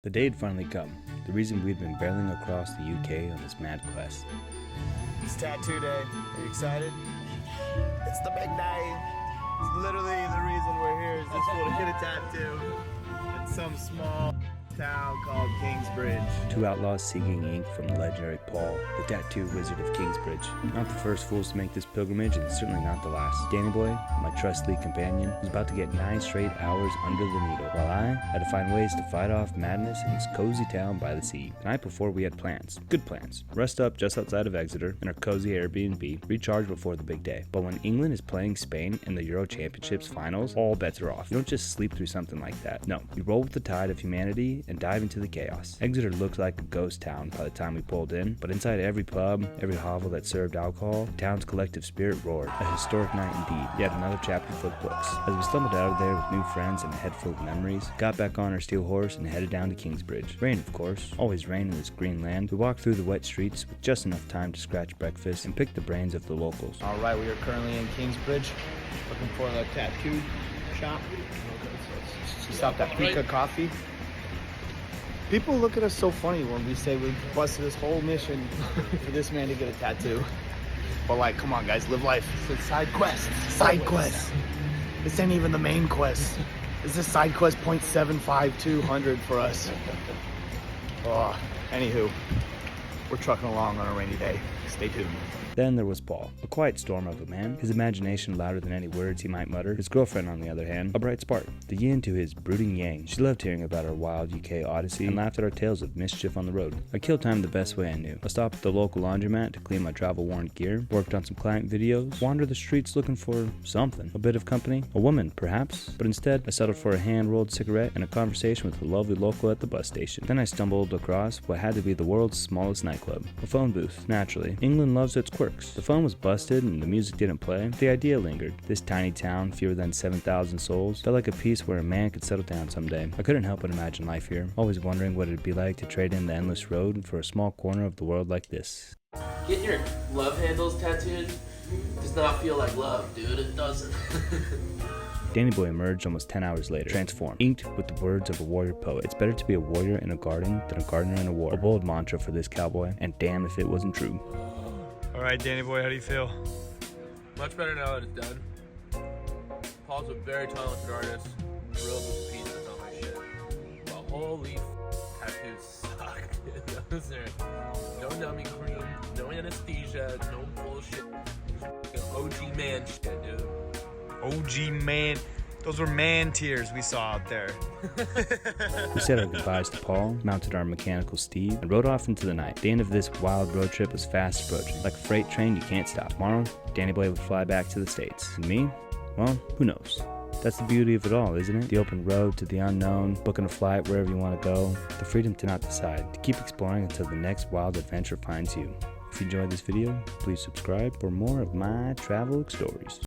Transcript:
The day had finally come, the reason we'd been barreling across the UK on this mad quest. It's tattoo day. Are you excited? It's the big day. It's literally the reason we're here is just to get a tattoo in some small town called Kingsbridge. Two outlaws seeking ink from the legendary Paul, the tattoo wizard of Kingsbridge. Not the first fools to make this pilgrimage, and certainly not the last. Danny Boy, my trusty companion, was about to get 9 straight hours under the needle, while I had to find ways to fight off madness in this cozy town by the sea. The night before we had plans. Good plans. Rest up just outside of Exeter in our cozy Airbnb, recharge before the big day. But when England is playing Spain in the Euro Championships finals, all bets are off. You don't just sleep through something like that. No, you roll with the tide of humanity and dive into the chaos. Exeter looked like a ghost town by the time we pulled in, but inside every pub, every hovel that served alcohol, the town's collective spirit roared. A historic night indeed, yet another chapter for the books. As we stumbled out of there with new friends and a head full of memories, got back on our steel horse and headed down to Kingsbridge. Rain, of course. Always rain in this green land. We walked through the wet streets with just enough time to scratch breakfast and pick the brains of the locals. Alright, we are currently in Kingsbridge looking for the tattoo shop. We stopped at Pika Coffee. People look at us so funny when we say we busted this whole mission for this man to get a tattoo. But like, come on guys, live life. It's side quests. Side quests. This ain't even the main quest. This is side quest 0.75200 for us. Oh, anywho, we're trucking along on a rainy day. Stay tuned. Then there was Paul, a quiet storm of a man, his imagination louder than any words he might mutter. His girlfriend, on the other hand, a bright spark, the yin to his brooding yang. She loved hearing about our wild UK odyssey and laughed at our tales of mischief on the road. I killed time the best way I knew. I stopped at the local laundromat to clean my travel-worn gear, worked on some client videos, wandered the streets looking for something. A bit of company, a woman, perhaps, but instead I settled for a hand-rolled cigarette and a conversation with a lovely local at the bus station. Then I stumbled across what had to be the world's smallest nightclub, a phone booth. Naturally, England loves its quirks. The phone was busted and the music didn't play. The idea lingered. This tiny town, fewer than 7,000 souls, felt like a piece where a man could settle down someday. I couldn't help but imagine life here, always wondering what it'd be like to trade in the endless road for a small corner of the world like this. Getting your love handles tattooed does not feel like love, dude. It doesn't. Danny Boy emerged almost 10 hours later, transformed, inked with the words of a warrior poet. It's better to be a warrior in a garden than a gardener in a war. A bold mantra for this cowboy, and damn if it wasn't true. All right, Danny Boy, how do you feel? Much better now that it's done. Paul's a very talented artist. Thrilled with the pieces on my shit. But holy tattoos suck. Those are no numbing cream, no anesthesia, no bullshit. OG man shit, dude. OG man. Those were man tears we saw out there. We said our goodbyes to Paul, mounted our mechanical steed, and rode off into the night. The end of this wild road trip was fast approaching. Like a freight train, you can't stop. Tomorrow, Danny Boy would fly back to the States. And me? Well, who knows? That's the beauty of it all, isn't it? The open road to the unknown, booking a flight wherever you want to go, the freedom to not decide, to keep exploring until the next wild adventure finds you. If you enjoyed this video, please subscribe for more of my travel stories.